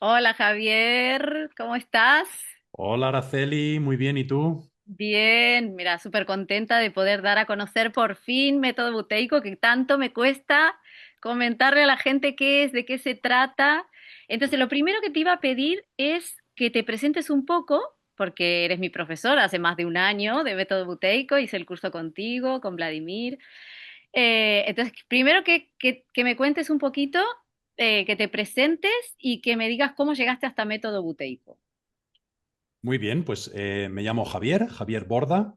Hola Javier, ¿cómo estás? Hola Araceli, muy bien, ¿y tú? Bien, mira, súper contenta de poder dar a conocer por fin Método Buteico, que tanto me cuesta comentarle a la gente qué es, de qué se trata. Entonces, lo primero que te iba a pedir es que te presentes un poco, porque eres mi profesora hace más de un año de Método Buteico, hice el curso contigo, con Vladimir. Entonces, primero que me cuentes un poquito, que te presentes y que me digas cómo llegaste hasta Método Buteico. Muy bien, pues me llamo Javier Borda,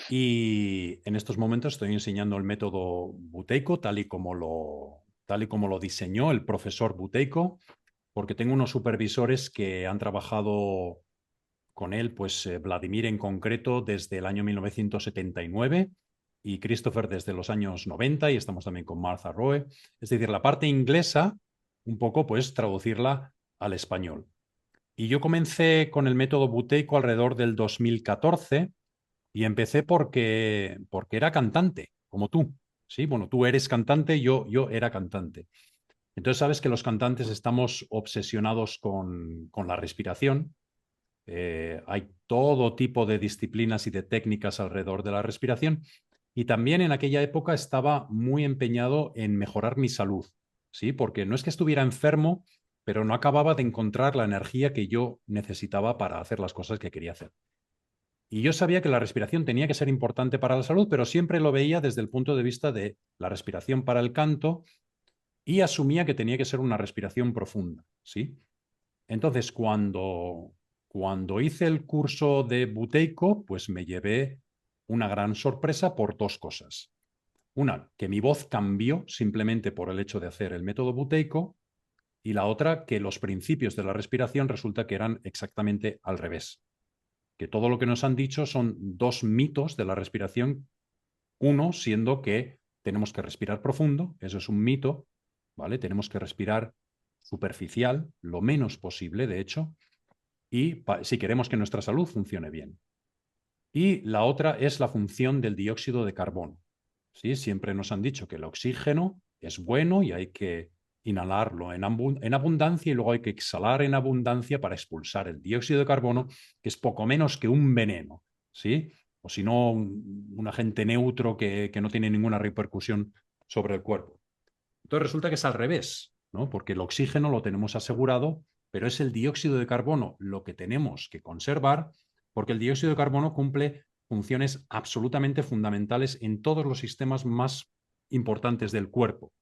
y en estos momentos estoy enseñando el método Buteyko tal y como lo diseñó el profesor Buteyko, porque tengo unos supervisores que han trabajado con él, pues Vladimir en concreto desde el año 1979 y Christopher desde los años 90, y estamos también con Martha Roe. Es decir, la parte inglesa, un poco pues traducirla al español. Y yo comencé con el método buteico alrededor del 2014 y empecé porque era cantante, como tú. Sí, bueno, tú eres cantante, yo era cantante. Entonces sabes que los cantantes estamos obsesionados con la respiración. Hay todo tipo de disciplinas y de técnicas alrededor de la respiración. Y también en aquella época estaba muy empeñado en mejorar mi salud, ¿sí? Porque no es que estuviera enfermo, pero no acababa de encontrar la energía que yo necesitaba para hacer las cosas que quería hacer. Y yo sabía que la respiración tenía que ser importante para la salud, pero siempre lo veía desde el punto de vista de la respiración para el canto y asumía que tenía que ser una respiración profunda, ¿sí? Entonces, cuando hice el curso de buteico, pues me llevé una gran sorpresa por dos cosas. Una, que mi voz cambió simplemente por el hecho de hacer el método buteico, y la otra, que los principios de la respiración resulta que eran exactamente al revés. Que todo lo que nos han dicho son dos mitos de la respiración, uno siendo que tenemos que respirar profundo, eso es un mito, ¿vale? Tenemos que respirar superficial, lo menos posible, de hecho, y si queremos que nuestra salud funcione bien. Y la otra es la función del dióxido de carbono. ¿Sí? Siempre nos han dicho que el oxígeno es bueno y hay que inhalarlo en abundancia, y luego hay que exhalar en abundancia para expulsar el dióxido de carbono, que es poco menos que un veneno. ¿Sí? O si no, un agente neutro que no tiene ninguna repercusión sobre el cuerpo. Entonces resulta que es al revés, ¿no? Porque el oxígeno lo tenemos asegurado, pero es el dióxido de carbono lo que tenemos que conservar, porque el dióxido de carbono cumple funciones absolutamente fundamentales en todos los sistemas más importantes del cuerpo.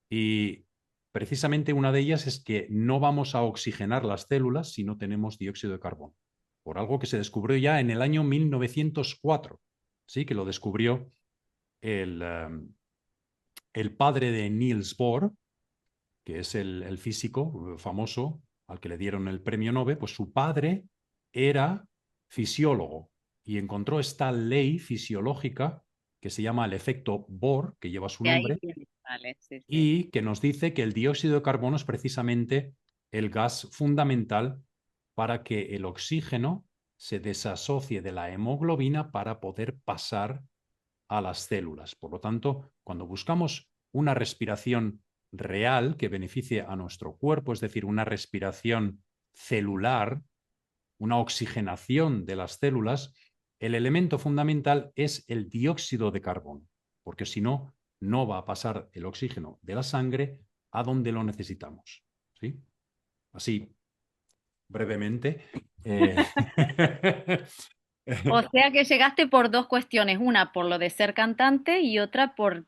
Y precisamente una de ellas es que no vamos a oxigenar las células si no tenemos dióxido de carbono, por algo que se descubrió ya en el año 1904, ¿sí? Que lo descubrió el, el padre de Niels Bohr, que es el físico famoso al que le dieron el premio Nobel. Pues su padre era fisiólogo y encontró esta ley fisiológica que se llama el efecto Bohr, que lleva su De ahí nombre, viene, vale, sí, sí. y que nos dice que el dióxido de carbono es precisamente el gas fundamental para que el oxígeno se desasocie de la hemoglobina para poder pasar a las células. Por lo tanto, cuando buscamos una respiración real que beneficie a nuestro cuerpo, es decir, una respiración celular, una oxigenación de las células, el elemento fundamental es el dióxido de carbono, porque si no, no va a pasar el oxígeno de la sangre a donde lo necesitamos. ¿Sí? Así, brevemente. eh, O sea que llegaste por dos cuestiones, una por lo de ser cantante y otra por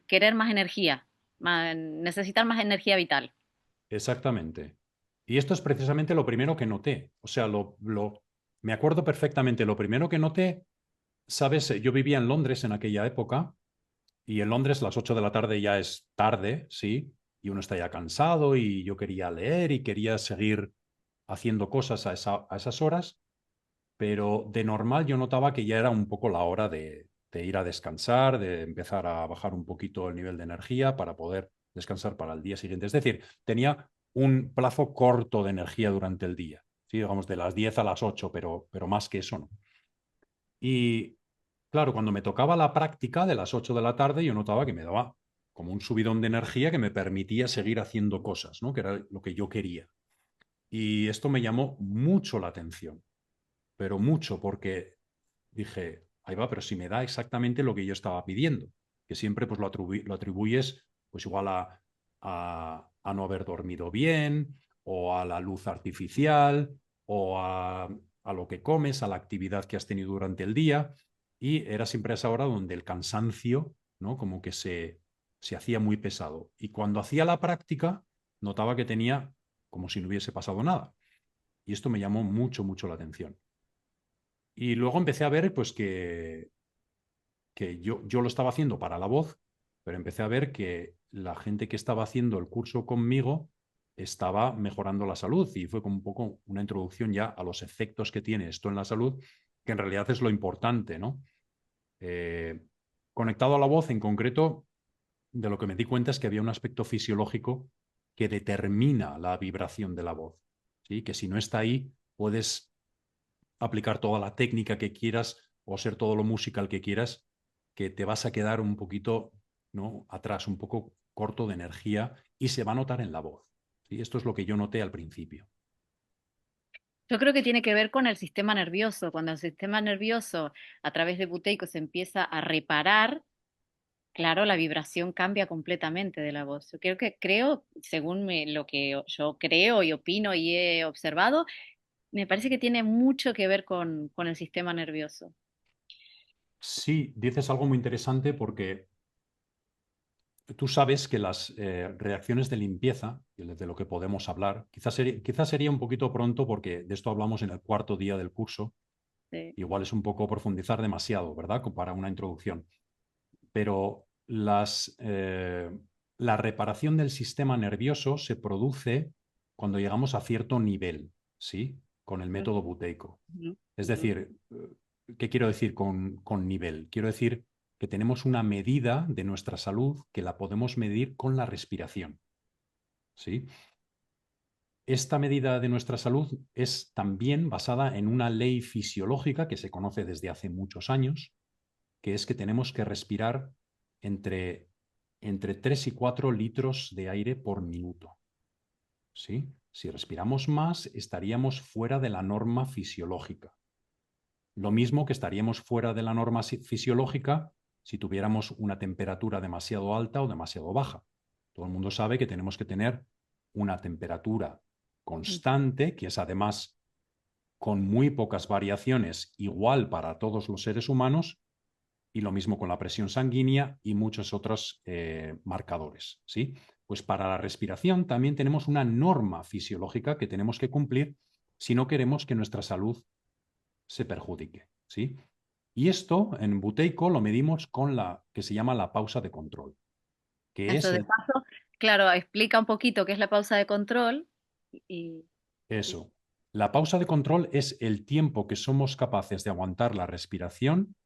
querer más energía, necesitar más energía vital. Exactamente. Y esto es precisamente lo primero que noté. O sea, me acuerdo perfectamente. Lo primero que noté, sabes, yo vivía en Londres en aquella época, y en Londres las 8 de la tarde ya es tarde, sí, y uno está ya cansado, y yo quería leer y quería seguir haciendo cosas a esas horas, pero de normal yo notaba que ya era un poco la hora de ir a descansar, de empezar a bajar un poquito el nivel de energía para poder descansar para el día siguiente. Es decir, tenía un plazo corto de energía durante el día, ¿sí? Digamos de las 10 a las 8, pero más que eso no. Y claro, cuando me tocaba la práctica de las 8 de la tarde, yo notaba que me daba como un subidón de energía que me permitía seguir haciendo cosas, ¿no? Que era lo que yo quería. Y esto me llamó mucho la atención, pero mucho, porque dije, ahí va, pero si me da exactamente lo que yo estaba pidiendo, que siempre pues lo atribuyes pues igual a no haber dormido bien, o a la luz artificial, o a lo que comes, a la actividad que has tenido durante el día, y era siempre a esa hora donde el cansancio, ¿no? Como que se hacía muy pesado. Y cuando hacía la práctica, notaba que tenía como si no hubiese pasado nada. Y esto me llamó mucho, mucho la atención. Y luego empecé a ver pues que yo lo estaba haciendo para la voz, pero empecé a ver que la gente que estaba haciendo el curso conmigo estaba mejorando la salud y fue como un poco una introducción ya a los efectos que tiene esto en la salud, que en realidad es lo importante, ¿no? Eh, Conectado a la voz en concreto, de lo que me di cuenta es que había un aspecto fisiológico que determina la vibración de la voz, ¿sí? Que si no está ahí, puedes aplicar toda la técnica que quieras o ser todo lo musical que quieras, que te vas a quedar un poquito, ¿no? Atrás, un poco corto de energía y se va a notar en la voz. ¿Sí? Esto es lo que yo noté al principio. Yo creo que tiene que ver con el sistema nervioso. Cuando el sistema nervioso a través de buteico se empieza a reparar, claro, la vibración cambia completamente de la voz. Yo creo, según lo que yo creo y opino y he observado, me parece que tiene mucho que ver con el sistema nervioso. Sí, dices algo muy interesante porque tú sabes que las reacciones de limpieza, de lo que podemos hablar, quizás sería un poquito pronto porque de esto hablamos en el cuarto día del curso. Sí. Igual es un poco profundizar demasiado, ¿verdad? Para una introducción. Pero la reparación del sistema nervioso se produce cuando llegamos a cierto nivel, ¿sí? Con el método buteico. Ujú, Es ujú. decir, ¿qué quiero decir con nivel? Quiero decir que tenemos una medida de nuestra salud que la podemos medir con la respiración, ¿sí? Esta medida de nuestra salud es también basada en una ley fisiológica que se conoce desde hace muchos años, que es que tenemos que respirar entre, entre 3 y 4 litros de aire por minuto. ¿Sí? Si respiramos más, estaríamos fuera de la norma fisiológica. Lo mismo que estaríamos fuera de la norma fisiológica si tuviéramos una temperatura demasiado alta o demasiado baja. Todo el mundo sabe que tenemos que tener una temperatura constante, que es además con muy pocas variaciones igual para todos los seres humanos, y lo mismo con la presión sanguínea y muchos otros marcadores, ¿sí? Pues para la respiración también tenemos una norma fisiológica que tenemos que cumplir si no queremos que nuestra salud se perjudique, ¿sí? Y esto en buteico lo medimos con la que se llama la pausa de control, que Eso es de paso, claro, explica un poquito qué es la pausa de control y, y- eso. La pausa de control es el tiempo que somos capaces de aguantar la respiración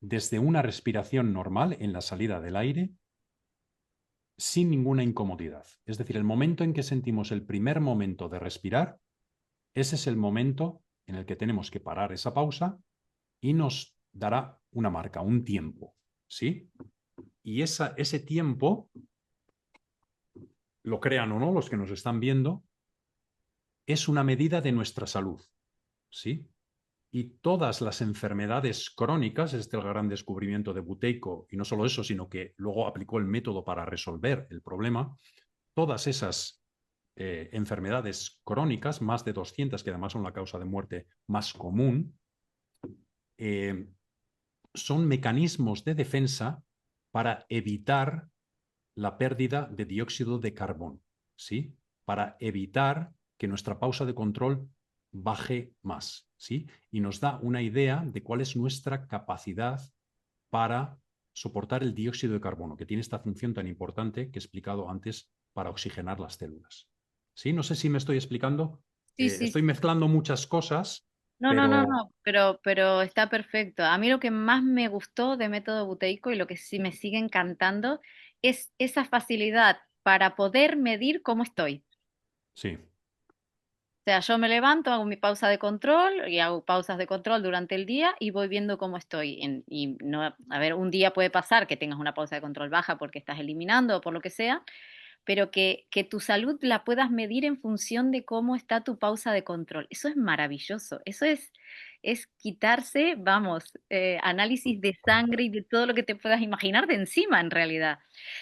desde una respiración normal en la salida del aire sin ninguna incomodidad. Es decir, el momento en que sentimos el primer momento de respirar, ese es el momento en el que tenemos que parar esa pausa y nos dará una marca, un tiempo, ¿sí? Y ese tiempo, lo crean o no los que nos están viendo, es una medida de nuestra salud, ¿sí? Y todas las enfermedades crónicas, este es el gran descubrimiento de Buteyko, y no solo eso, sino que luego aplicó el método para resolver el problema, todas esas enfermedades crónicas, más de 200, que además son la causa de muerte más común, eh, son mecanismos de defensa para evitar la pérdida de dióxido de carbono, ¿sí? Para evitar que nuestra pausa de control baje más, ¿sí? Y nos da una idea de cuál es nuestra capacidad para soportar el dióxido de carbono, que tiene esta función tan importante que he explicado antes para oxigenar las células. ¿Sí? No sé si me estoy explicando. sí, sí, Estoy sí. mezclando muchas cosas, No, no, no, pero no, pero está perfecto. A mí lo que más me gustó de método buteico y lo que sí me sigue encantando es esa facilidad para poder medir cómo estoy. sí, O sea, yo me levanto, hago mi pausa de control y hago pausas de control durante el día y voy viendo cómo estoy. Y no, a ver, un día puede pasar que tengas una pausa de control baja porque estás eliminando o por lo que sea, pero que tu salud la puedas medir en función de cómo está tu pausa de control. Eso es maravilloso. Eso es quitarse, vamos, análisis de sangre y de todo lo que te puedas imaginar de encima, en realidad.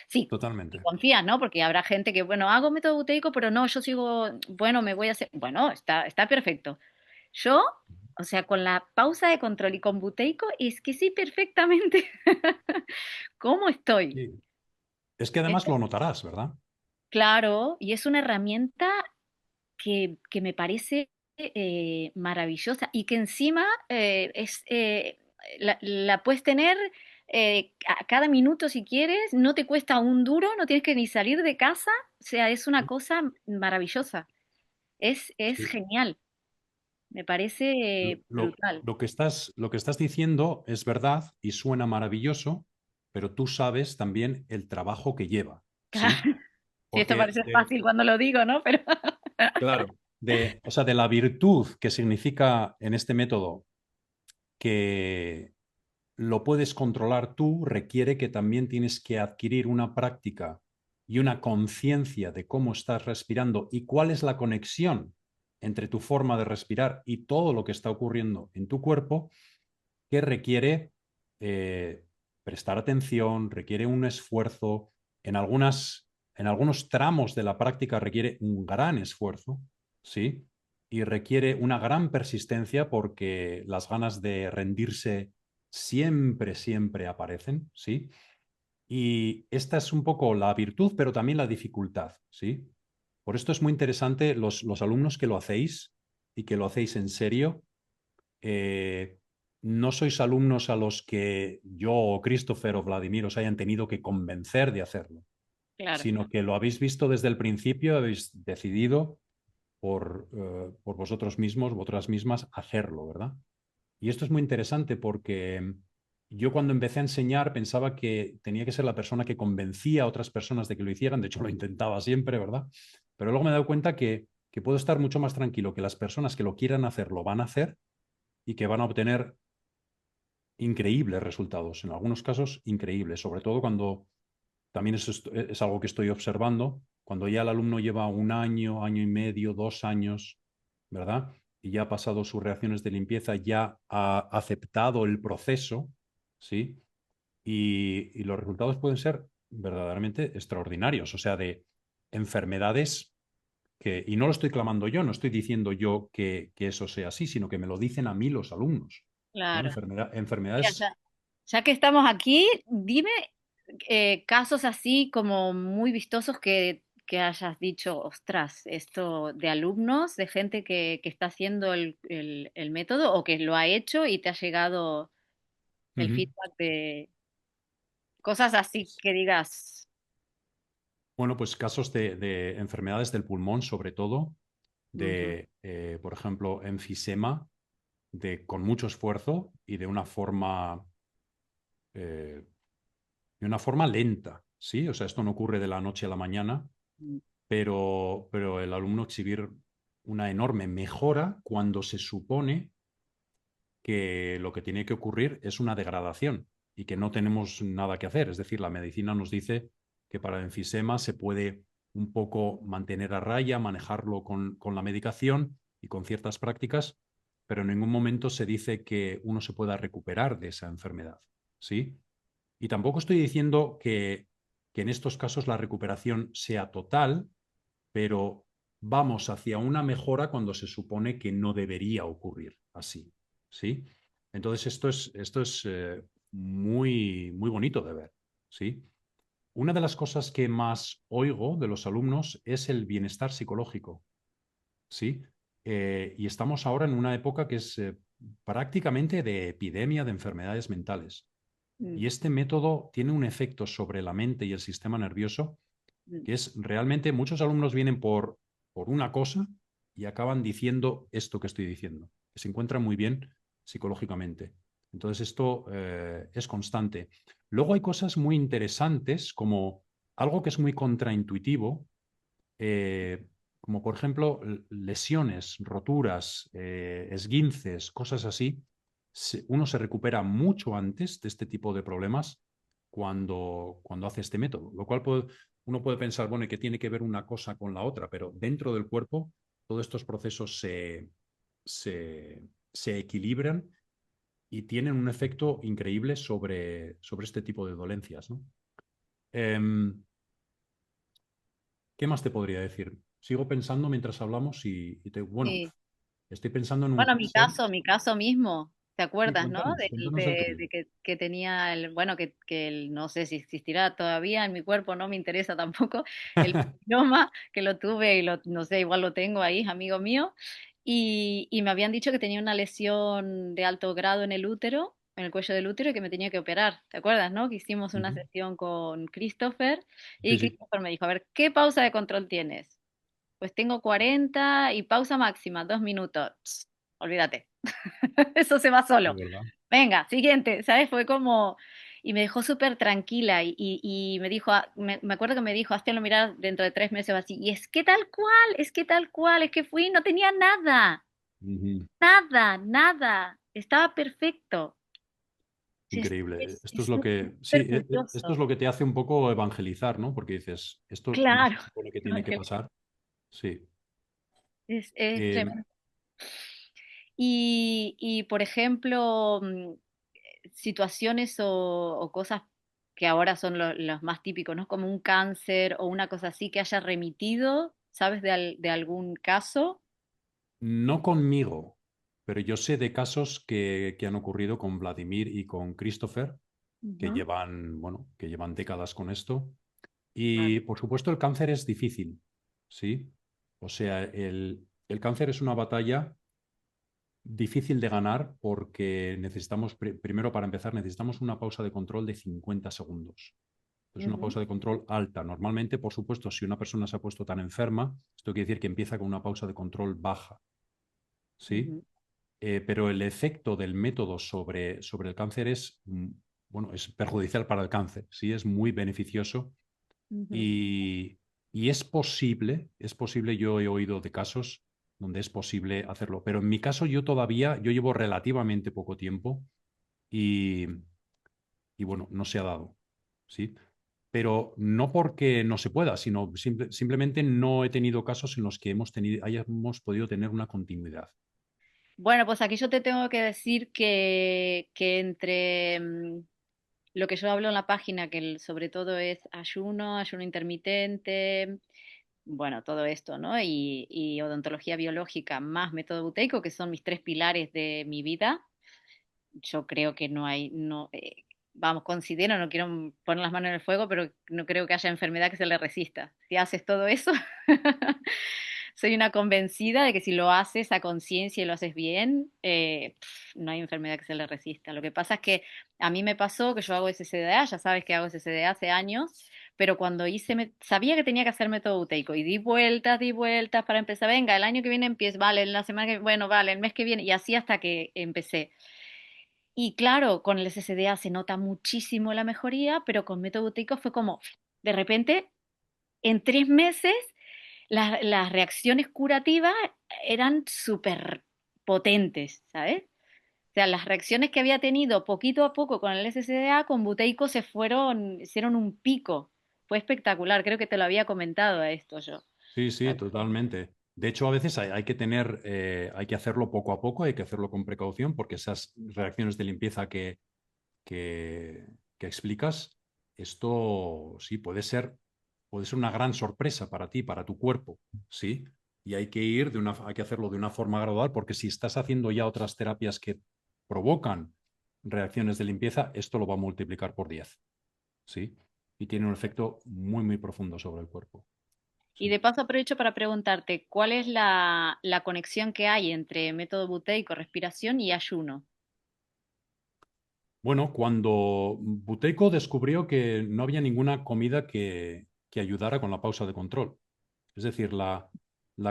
Sí, si Totalmente. confías, ¿no? Porque habrá gente que, bueno, hago método buteico, pero no, yo sigo, bueno, me voy a hacer, bueno, está perfecto. Yo, o sea, con la pausa de control y con buteico, es que sí perfectamente cómo estoy. Sí. Es que Es además lo notarás, ¿verdad? claro, y es una herramienta que me parece maravillosa y que encima la puedes tener a cada minuto si quieres, no te cuesta un duro, no tienes que ni salir de casa, o sea, es una Sí. cosa maravillosa, es Sí. genial, me parece brutal. Lo que estás diciendo es verdad y suena maravilloso, pero tú sabes también el trabajo que lleva, ¿sí? Sí, esto Porque parece fácil cuando lo digo, ¿no? Pero claro, o sea, de la virtud que significa en este método que lo puedes controlar tú, requiere que también tienes que adquirir una práctica y una conciencia de cómo estás respirando y cuál es la conexión entre tu forma de respirar y todo lo que está ocurriendo en tu cuerpo, que requiere eh, prestar atención, requiere un esfuerzo, en algunos tramos de la práctica requiere un gran esfuerzo, ¿sí? Y requiere una gran persistencia porque las ganas de rendirse siempre, siempre aparecen, ¿sí? Y esta es un poco la virtud, pero también la dificultad, ¿sí? Por esto es muy interesante los alumnos que lo hacéis y que lo hacéis en serio. eh, no sois alumnos a los que yo o Christopher o Vladimir os hayan tenido que convencer de hacerlo, claro, sino que lo habéis visto desde el principio, habéis decidido por vosotros mismos, vosotras mismas, hacerlo, ¿verdad? Y esto es muy interesante porque yo cuando empecé a enseñar pensaba que tenía que ser la persona que convencía a otras personas de que lo hicieran, de hecho lo intentaba siempre, ¿verdad? Pero luego me he dado cuenta que puedo estar mucho más tranquilo, que las personas que lo quieran hacer lo van a hacer y que van a obtener increíbles resultados, en algunos casos increíbles, sobre todo cuando también es algo que estoy observando, cuando ya el alumno lleva un año, año y medio, 2 años, ¿verdad? Y ya ha pasado sus reacciones de limpieza, ya ha aceptado el proceso, ¿sí? Y los resultados pueden ser verdaderamente extraordinarios, o sea, de enfermedades que, y no lo estoy clamando yo, no estoy diciendo yo que eso sea así, sino que me lo dicen a mí los alumnos, ¿no? claro. Mira, Enfermedades. ya que estamos aquí, dime casos así como muy vistosos que hayas dicho, ostras, esto de alumnos, de gente que está haciendo el método o que lo ha hecho y te ha llegado el Ujú. feedback de cosas así que digas. Bueno, pues casos de enfermedades del pulmón, sobre todo, Ujú, por ejemplo, enfisema, con mucho esfuerzo y eh, de una forma lenta, ¿sí? O sea, esto no ocurre de la noche a la mañana, pero el alumno exhibir una enorme mejora cuando se supone que lo que tiene que ocurrir es una degradación y que no tenemos nada que hacer. Es decir, la medicina nos dice que para el enfisema se puede un poco mantener a raya, manejarlo con la medicación y con ciertas prácticas, pero en ningún momento se dice que uno se pueda recuperar de esa enfermedad, ¿sí? Y tampoco estoy diciendo que en estos casos la recuperación sea total, pero vamos hacia una mejora cuando se supone que no debería ocurrir así, ¿sí? Entonces esto es muy, muy bonito de ver, ¿sí? Una de las cosas que más oigo de los alumnos es el bienestar psicológico, ¿sí? Y estamos ahora en una época que es prácticamente de epidemia de enfermedades mentales. mm, Y este método tiene un efecto sobre la mente y el sistema nervioso mm. que es realmente, muchos alumnos vienen por una cosa y acaban diciendo esto que estoy diciendo, que se encuentran muy bien psicológicamente. Entonces esto es constante. Luego hay cosas muy interesantes como algo que es muy contraintuitivo, eh, como por ejemplo lesiones, roturas, esguinces, cosas así. Uno se recupera mucho antes de este tipo de problemas cuando hace este método, lo cual uno puede pensar, bueno, ¿y qué tiene que ver una cosa con la otra? Pero dentro del cuerpo, todos estos procesos se equilibran y tienen un efecto increíble sobre este tipo de dolencias, ¿no? Em, ¿Qué más te podría decir? Sigo pensando mientras hablamos bueno, Sí. estoy pensando en un Bueno, caso. mi caso mismo, ¿te Sí, acuerdas, no? cuéntanos el tuyo. De que tenía bueno, no sé si existirá todavía en mi cuerpo, no me interesa tampoco, el papiloma, que lo tuve y no sé, igual lo tengo ahí, es amigo mío, y me habían dicho que tenía una lesión de alto grado en el útero, en el cuello del útero y que me tenía que operar, ¿te acuerdas, no? Que hicimos una Ujú. sesión con Christopher y Sí, sí. Christopher me dijo, a ver, ¿qué pausa de control tienes? Pues tengo 40 y pausa máxima, 2 minutos. Olvídate, eso se va De solo. verdad. Venga, siguiente, ¿sabes? Fue como... Y me dejó súper tranquila y me dijo, me acuerdo que me dijo, háztelo mirar dentro de 3 meses o así. Y es que tal cual, es que tal cual, es que fui, no tenía nada, Ujú. nada, nada. Estaba perfecto. Sí, Increíble. Esto es es lo que, sí, súper esto es curioso. lo que te hace un poco evangelizar, ¿no? Porque dices, esto no se Claro, supone que tiene que Ángel, pasar. Sí. es Eh, tremendo. Por ejemplo, situaciones o cosas que ahora son los más típicos, ¿no? Como un cáncer o una cosa así que haya remitido, ¿sabes de algún caso? no conmigo, pero yo sé de casos que han ocurrido con Vladimir y con Christopher, que Ujú. llevan, bueno, que llevan décadas con esto. Claro. Y por supuesto el cáncer es difícil, ¿sí? O sea, el cáncer es una batalla difícil de ganar porque necesitamos, primero para empezar, necesitamos una pausa de control de 50 segundos. Es una Ujú, pausa de control alta. Normalmente, por supuesto, si una persona se ha puesto tan enferma, esto quiere decir que empieza con una pausa de control baja, ¿sí? ujú, Pero el efecto del método sobre el cáncer es, bueno, es perjudicial para el cáncer, ¿sí? Es muy beneficioso ujú. y, y es posible, yo he oído de casos donde es posible hacerlo, pero en mi caso yo llevo relativamente poco tiempo y, y bueno, no se ha dado, ¿sí? Pero no porque no se pueda, sino simplemente no he tenido casos en los que hayamos podido tener una continuidad. Bueno, pues aquí yo te tengo que decir que entre lo que yo hablo en la página, que sobre todo es ayuno, ayuno intermitente, bueno, todo esto, ¿no? Y odontología biológica más método buteico, que son mis tres pilares de mi vida. Yo creo que no hay, no, vamos, considero, no quiero poner las manos en el fuego, pero no creo que haya enfermedad que se le resista. Si haces todo eso, soy una convencida de que si lo haces a conciencia y lo haces bien, no hay enfermedad que se le resista. Lo que pasa es que a mí me pasó que yo hago SCDA, ya sabes que hago SCDA hace años, pero cuando sabía que tenía que hacer método buteico y di vueltas para empezar, venga, el año que viene empiezo, vale, la semana que, bueno, vale, el mes que viene, y así hasta que empecé. Y claro, con el SSDA se nota muchísimo la mejoría, pero con método buteico fue como, de repente, en 3 meses, las reacciones curativas eran súper potentes, ¿sabes? O sea, las reacciones que había tenido poquito a poco con el SSDA, con buteico hicieron un pico. Fue espectacular, creo que te lo había comentado a esto yo. Sí, sí, totalmente. De hecho, a veces hay que hay que hacerlo poco a poco, hay que hacerlo con precaución, porque esas reacciones de limpieza que, que explicas, esto sí puede ser una gran sorpresa para ti, para tu cuerpo, sí. Y hay que hacerlo de una forma gradual, porque si estás haciendo ya otras terapias que provocan reacciones de limpieza, esto lo va a multiplicar por 10, sí. Y tiene un efecto muy, muy profundo sobre el cuerpo. Y Sí. de paso aprovecho para preguntarte, ¿cuál es la conexión que hay entre método buteico, respiración y ayuno? Bueno, cuando Buteco descubrió que no había ninguna comida que ayudara con la pausa de control. Es decir, la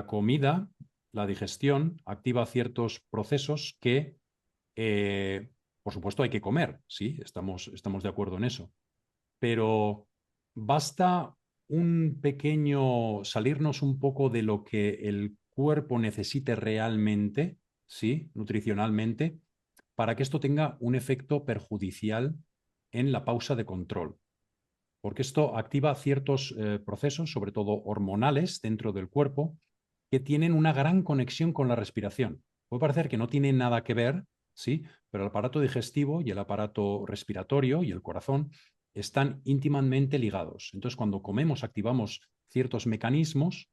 comida, la digestión, activa ciertos procesos que, por supuesto, hay que comer, sí, estamos de acuerdo en eso. Pero basta un pequeño salirnos un poco de lo que el cuerpo necesite realmente, sí, nutricionalmente, para que esto tenga un efecto perjudicial en la pausa de control. porque esto activa ciertos procesos, sobre todo hormonales, dentro del cuerpo, que tienen una gran conexión con la respiración. Puede parecer que no tiene nada que ver, ¿sí? Pero el aparato digestivo y el aparato respiratorio y el corazón están íntimamente ligados. Entonces, cuando comemos, activamos ciertos mecanismos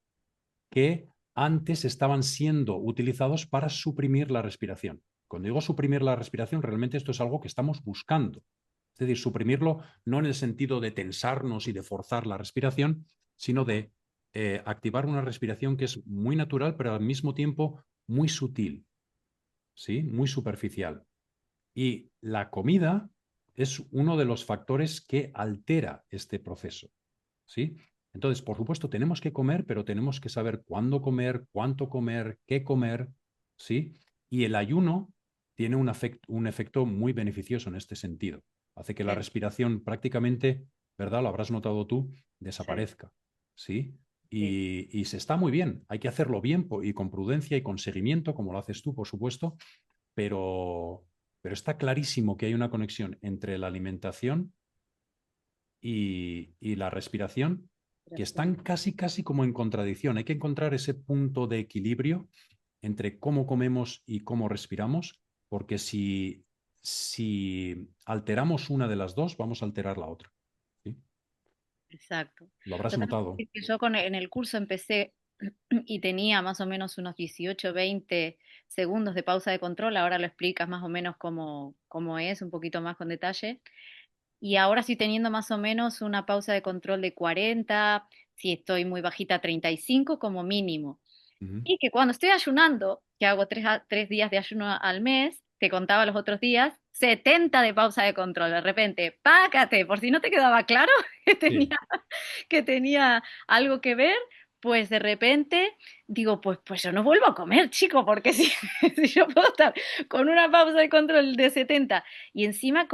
que antes estaban siendo utilizados para suprimir la respiración. Cuando digo suprimir la respiración, realmente esto es algo que estamos buscando. Es decir, suprimirlo no en el sentido de tensarnos y de forzar la respiración, sino de activar una respiración que es muy natural, pero al mismo tiempo muy sutil, ¿sí? Muy superficial. Y la comida es uno de los factores que altera este proceso, ¿sí? Entonces, por supuesto, tenemos que comer, pero tenemos que saber cuándo comer, cuánto comer, qué comer, ¿sí? Y el ayuno tiene un efecto muy beneficioso en este sentido. Hace que la Sí, respiración prácticamente, ¿verdad? Lo habrás notado tú, sí, desaparezca, ¿sí? sí. Y se está muy bien. Hay que hacerlo bien y con prudencia y con seguimiento, como lo haces tú, por supuesto, pero, pero está clarísimo que hay una conexión entre la alimentación y la respiración que están Respiración. casi, casi como en contradicción. Hay que encontrar ese punto de equilibrio entre cómo comemos y cómo respiramos, porque si alteramos una de las dos, vamos a alterar la otra. ¿Sí? Exacto. Lo habrás notado. Totalmente, que yo en el curso empecé y tenía más o menos unos 18, 20 segundos de pausa de control. Ahora lo explicas más o menos cómo es, un poquito más con detalle. Y ahora estoy teniendo más o menos una pausa de control de 40, si estoy muy bajita, 35 como mínimo. Ujú. Y que cuando estoy ayunando, que hago 3 días de ayuno al mes, te contaba los otros días, 70 de pausa de control. De repente, pácate, por si no te quedaba claro que Sí, tenía algo que ver, pues de repente digo, pues yo no vuelvo a comer, chico, porque si, si yo puedo estar con una pausa de control de 70 y encima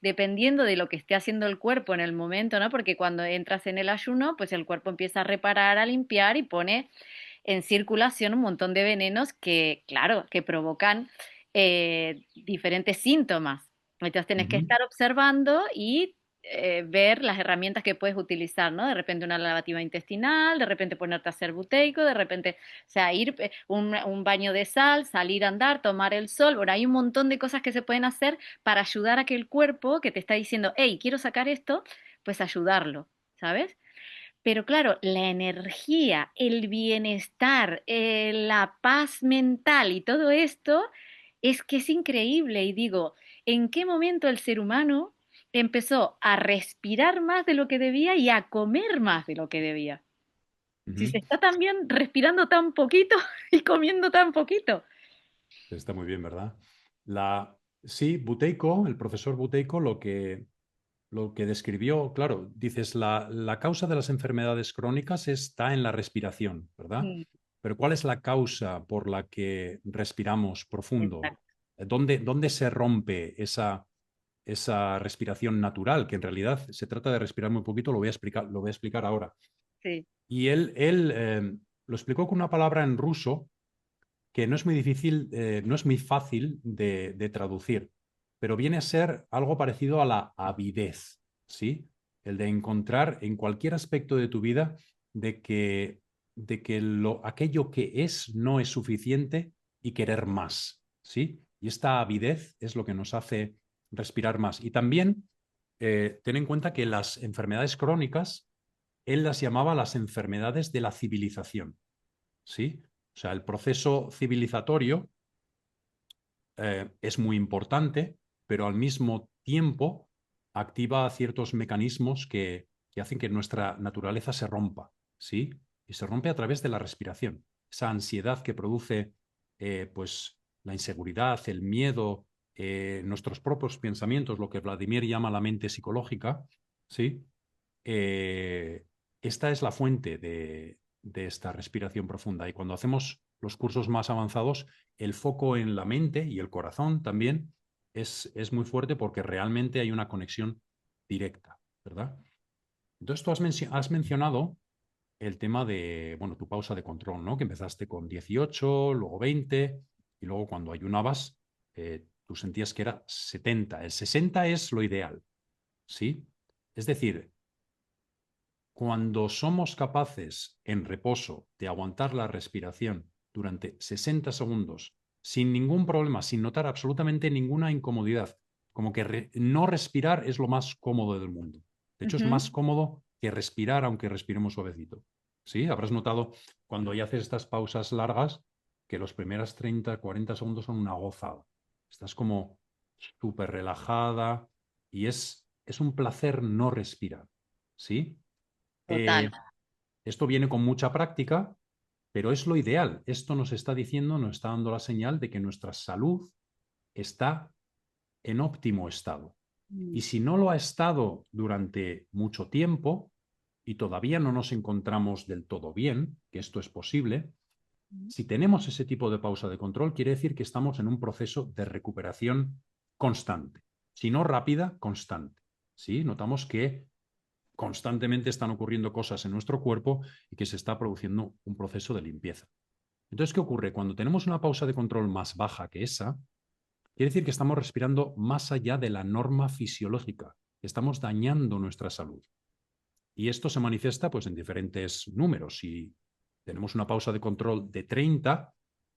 dependiendo de lo que esté haciendo el cuerpo en el momento, ¿no? Porque cuando entras en el ayuno, pues el cuerpo empieza a reparar, a limpiar y pone en circulación un montón de venenos que, claro, que provocan diferentes síntomas. Entonces tenés que ujú, estar observando y ver las herramientas que puedes utilizar, ¿no? De repente una lavativa intestinal, de repente ponerte a hacer buteico, de repente, o sea, ir un baño de sal, salir a andar, tomar el sol. Bueno, hay un montón de cosas que se pueden hacer para ayudar a que el cuerpo que te está diciendo, hey, quiero sacar esto, pues ayudarlo, ¿sabes? Pero claro, la energía, el bienestar, la paz mental y todo esto es que es increíble. Y digo, ¿en qué momento el ser humano empezó a respirar más de lo que debía y a comer más de lo que debía? Si ujú. se está también respirando tan poquito y comiendo tan poquito. Está muy bien, ¿verdad? Sí, Buteyko, el profesor Buteyko, lo que describió, claro, dices, la causa de las enfermedades crónicas está en la respiración, ¿verdad? Mm, Pero ¿cuál es la causa por la que respiramos profundo? exacto, ¿Dónde se rompe esa respiración natural? Que en realidad se trata de respirar muy poquito, lo voy a explicar ahora. sí. Y él lo explicó con una palabra en ruso que no es muy difícil, no es muy fácil de traducir, pero viene a ser algo parecido a la avidez, ¿sí? El de encontrar en cualquier aspecto de tu vida de que aquello que es no es suficiente y querer más, ¿sí? Y esta avidez es lo que nos hace respirar más. Y también ten en cuenta que las enfermedades crónicas, él las llamaba las enfermedades de la civilización, ¿sí? O sea, el proceso civilizatorio es muy importante, pero al mismo tiempo activa ciertos mecanismos que hacen que nuestra naturaleza se rompa, ¿sí? Y se rompe a través de la respiración. Esa ansiedad que produce, pues, la inseguridad, el miedo, nuestros propios pensamientos, lo que Vladimir llama la mente psicológica, ¿sí? Eh, Esta es la fuente de esta respiración profunda. Y cuando hacemos los cursos más avanzados, el foco en la mente y el corazón también es muy fuerte porque realmente hay una conexión directa, ¿verdad? Entonces tú has mencionado el tema de, bueno, tu pausa de control, ¿no? Que empezaste con 18, luego 20 y luego cuando ayunabas, tú sentías que era 70. El 60 es lo ideal, ¿sí? Es decir, Cuando somos capaces en reposo de aguantar la respiración durante 60 segundos sin ningún problema, sin notar absolutamente ninguna incomodidad, como que no respirar es lo más cómodo del mundo. De hecho, es Ujú. más cómodo que respirar, aunque respiremos suavecito. ¿Sí? Habrás notado cuando ya haces estas pausas largas que los primeros 30, 40 segundos son una gozada. Estás como súper relajada y es un placer no respirar. ¿Sí? Total. Eh, Esto viene con mucha práctica, pero es lo ideal. Esto nos está diciendo, nos está dando la señal de que nuestra salud está en óptimo estado. Mm. Y si no lo ha estado durante mucho tiempo y todavía no nos encontramos del todo bien, que esto es posible, si tenemos ese tipo de pausa de control, quiere decir que estamos en un proceso de recuperación constante. Si no rápida, constante. ¿Sí? Notamos que constantemente están ocurriendo cosas en nuestro cuerpo y que se está produciendo un proceso de limpieza. Entonces, ¿qué ocurre? Cuando tenemos una pausa de control más baja que esa, quiere decir que estamos respirando más allá de la norma fisiológica, estamos dañando nuestra salud. Y esto se manifiesta pues, en diferentes números. Si tenemos una pausa de control de 30,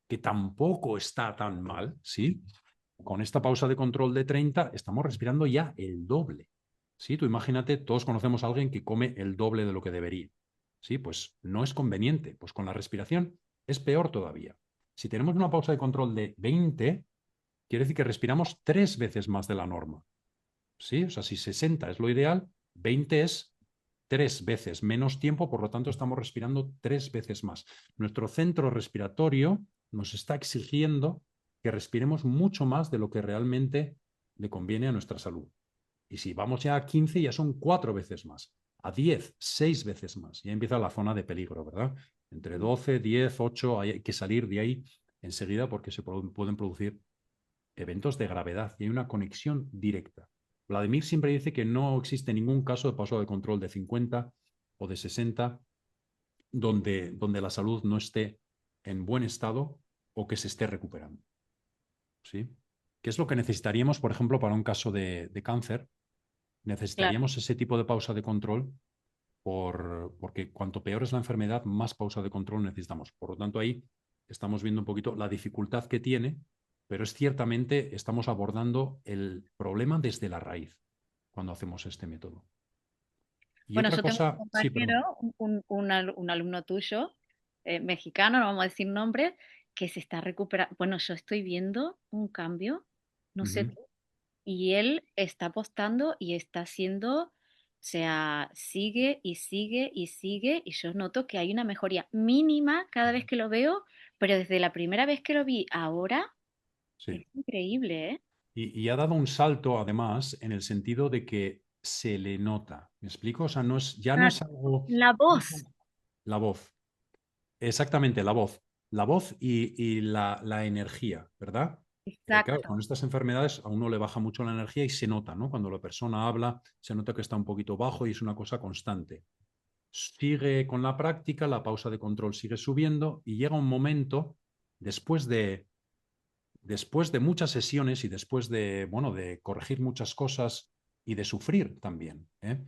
que tampoco está tan mal, ¿sí? Con esta pausa de control de 30 estamos respirando ya el doble. ¿Sí? Tú imagínate, todos conocemos a alguien que come el doble de lo que debería. ¿Sí? Pues no es conveniente. Pues con la respiración es peor todavía. Si tenemos una pausa de control de 20, quiere decir que respiramos 3 veces más de la norma. ¿Sí? O sea, si 60 es lo ideal, 20 es 3 veces menos tiempo, por lo tanto estamos respirando 3 veces más. Nuestro centro respiratorio nos está exigiendo que respiremos mucho más de lo que realmente le conviene a nuestra salud. Y si vamos ya a 15, ya son 4 veces más. A 10, 6 veces más. Ya empieza la zona de peligro, ¿verdad? Entre 12, 10, 8, hay que salir de ahí enseguida porque se pueden producir eventos de gravedad y hay una conexión directa. Vladimir siempre dice que no existe ningún caso de paso de control de 50 o de 60 donde la salud no esté en buen estado o que se esté recuperando. ¿Sí? ¿Qué es lo que necesitaríamos, por ejemplo, para un caso de cáncer? Claro. Necesitaríamos ese tipo de pausa de control porque cuanto peor es la enfermedad, más pausa de control necesitamos. Por lo tanto, ahí estamos viendo un poquito la dificultad que tiene, pero es ciertamente estamos abordando el problema desde la raíz cuando hacemos este método. Y Bueno, otra yo tengo un cosa, sí, perdón. compañero, un alumno tuyo, mexicano, no vamos a decir nombres, que se está recuperando. Bueno, yo estoy viendo un cambio, no sé Ujú. tú, y él está apostando y está haciendo, o sea, sigue y sigue y sigue, y yo noto que hay una mejoría mínima cada vez que lo veo, pero desde la primera vez que lo vi ahora, Sí. es increíble, ¿eh? Y ha dado un salto, además, en el sentido de que se le nota. ¿Me explico? O sea, ya no Ah, es algo... la voz, La voz. Exactamente, la voz. La voz y la energía, ¿verdad? Claro, exacto. con estas enfermedades a uno le baja mucho la energía y se nota, ¿no? Cuando la persona habla, se nota que está un poquito bajo y es una cosa constante. Sigue con la práctica, la pausa de control sigue subiendo y llega un momento, después después de muchas sesiones y después de, bueno, de corregir muchas cosas y de sufrir también, ¿eh?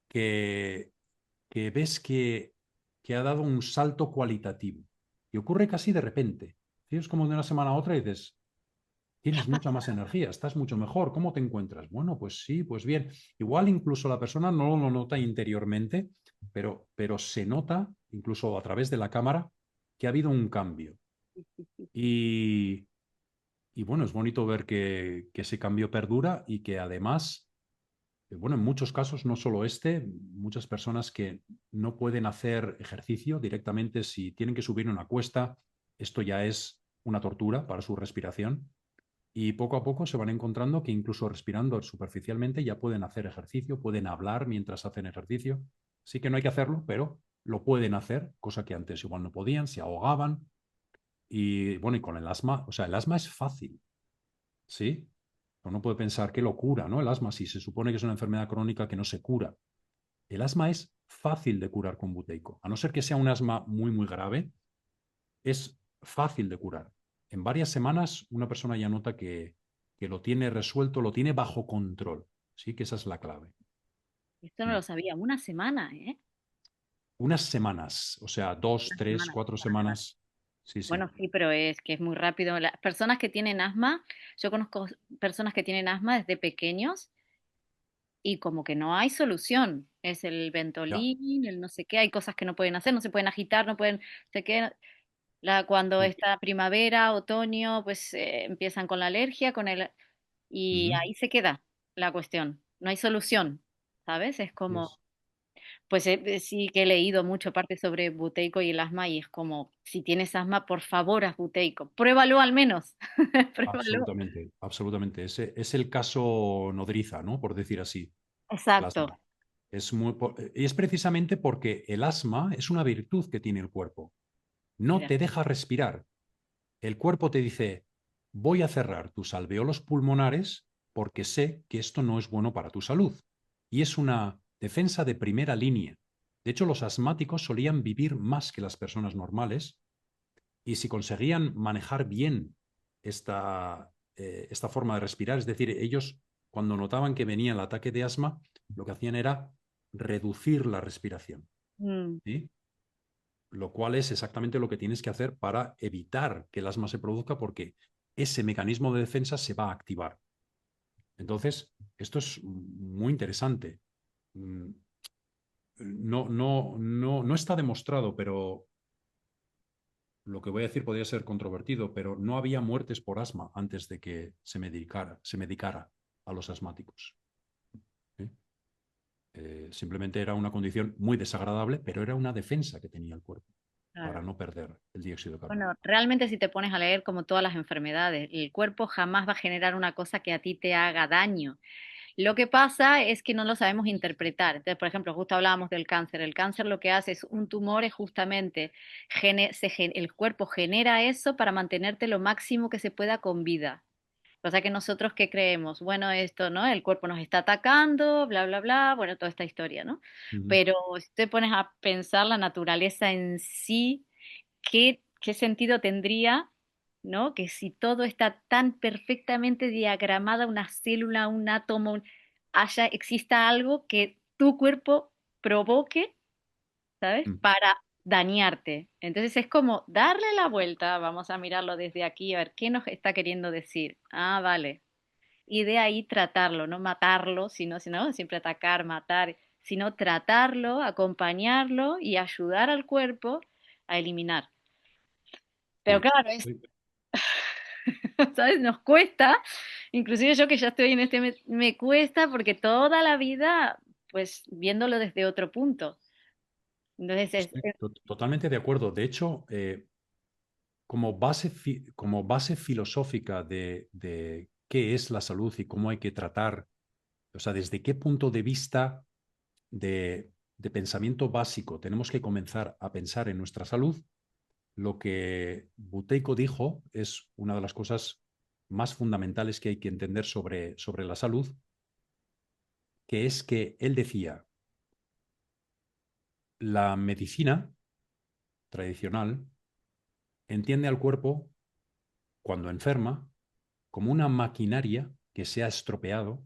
que, que ves que ha dado un salto cualitativo. Y ocurre casi de repente. ¿Sí? Es como de una semana a otra y dices, tienes mucha más energía, estás mucho mejor, ¿cómo te encuentras? Bueno, pues sí, pues bien. Igual incluso la persona no lo nota interiormente, pero se nota, incluso a través de la cámara, que ha habido un cambio. Y, y bueno, es bonito ver que ese cambio perdura y que además bueno, en muchos casos, no solo este, muchas personas que no pueden hacer ejercicio directamente si tienen que subir una cuesta, esto ya es una tortura para su respiración y poco a poco se van encontrando que incluso respirando superficialmente ya pueden hacer ejercicio, pueden hablar mientras hacen ejercicio. Sí que no hay que hacerlo, pero lo pueden hacer, cosa que antes igual no podían, se ahogaban y bueno, y con el asma, o sea, el asma es fácil. ¿Sí? Uno puede pensar qué locura, ¿no? El asma, si se supone que es una enfermedad crónica que no se cura. El asma es fácil de curar con buteico. A no ser que sea un asma muy, muy grave, es fácil de curar. En varias semanas una persona ya nota que lo tiene resuelto, lo tiene bajo control. Sí, que esa es la clave. Esto no Mm. lo sabía, una semana, ¿eh? unas semanas, o sea, dos, Una tres, semana. 4 semanas. Sí, sí, Bueno, sí, pero es que es muy rápido. Las personas que tienen asma, yo conozco personas que tienen asma desde pequeños y como que no hay solución. Es el ya. Ventolin, el no sé qué, hay cosas que no pueden hacer, no se pueden agitar, no pueden, sé qué. Cuando Sí. está primavera, otoño, pues empiezan con la alergia, y Ujú. ahí se queda la cuestión. No hay solución, ¿sabes? Es Así como, es. pues sí que he leído mucho parte sobre buteico y el asma y es como, si tienes asma, por favor, haz buteico. Pruébalo al menos. Pruébalo. Absolutamente, absolutamente. Ese es el caso nodriza, ¿no? Por decir así, el Exacto. asma. Y es precisamente porque el asma es una virtud que tiene el cuerpo. No Mira. te deja respirar. El cuerpo te dice, voy a cerrar tus alveolos pulmonares porque sé que esto no es bueno para tu salud. Y es una defensa de primera línea. De hecho, los asmáticos solían vivir más que las personas normales y si conseguían manejar bien esta forma de respirar, es decir, ellos cuando notaban que venía el ataque de asma, lo que hacían era reducir la respiración, Mm, ¿sí? Lo cual es exactamente lo que tienes que hacer para evitar que el asma se produzca porque ese mecanismo de defensa se va a activar. Entonces, esto es muy interesante. Mm, no está demostrado, pero lo que voy a decir podría ser controvertido, pero no había muertes por asma antes de que se medicara a los asmáticos. ¿Sí? Simplemente era una condición muy desagradable, pero era una defensa que tenía el cuerpo para claro. no perder el dióxido de carbono. Bueno, realmente si te pones a leer como todas las enfermedades, el cuerpo jamás va a generar una cosa que a ti te haga daño. Lo que pasa es que no lo sabemos interpretar. Entonces, por ejemplo, justo hablábamos del cáncer. El cáncer lo que hace es un tumor, es justamente el cuerpo genera eso para mantenerte lo máximo que se pueda con vida. O sea que nosotros qué creemos, bueno, esto, ¿no? El cuerpo nos está atacando, bla, bla, bla, bueno, toda esta historia, ¿no? Ujú. Pero si te pones a pensar la naturaleza en sí, ¿qué sentido tendría, ¿no? Que si todo está tan perfectamente diagramada, una célula, un átomo, exista algo que tu cuerpo provoque, ¿sabes? Mm. Para dañarte. Entonces es como darle la vuelta, vamos a mirarlo desde aquí, a ver qué nos está queriendo decir. Ah, vale. Y de ahí tratarlo, no matarlo, sino siempre atacar, matar, sino tratarlo, acompañarlo y ayudar al cuerpo a eliminar. Pero Sí. claro, ¿sabes? Nos cuesta, inclusive yo que ya estoy en me cuesta porque toda la vida, pues viéndolo desde otro punto. Entonces Estoy totalmente de acuerdo. De hecho, como base filosófica de qué es la salud y cómo hay que tratar, o sea, desde qué punto de vista de pensamiento básico tenemos que comenzar a pensar en nuestra salud, lo que Buteyko dijo es una de las cosas más fundamentales que hay que entender sobre la salud, que es que él decía, la medicina tradicional entiende al cuerpo cuando enferma como una maquinaria que se ha estropeado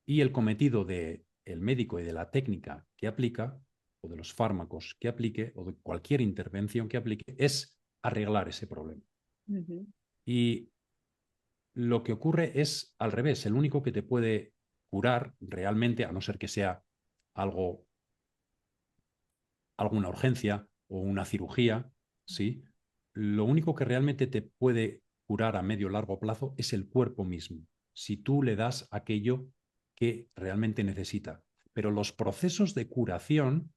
y el cometido del médico y de la técnica que aplica, o de los fármacos que aplique, o de cualquier intervención que aplique, es arreglar ese problema. ujú, Y lo que ocurre es al revés, el único que te puede curar realmente, a no ser que sea algo, alguna urgencia o una cirugía, ¿sí? Lo único que realmente te puede curar a medio o largo plazo es el cuerpo mismo, si tú le das aquello que realmente necesita. Pero los procesos de curación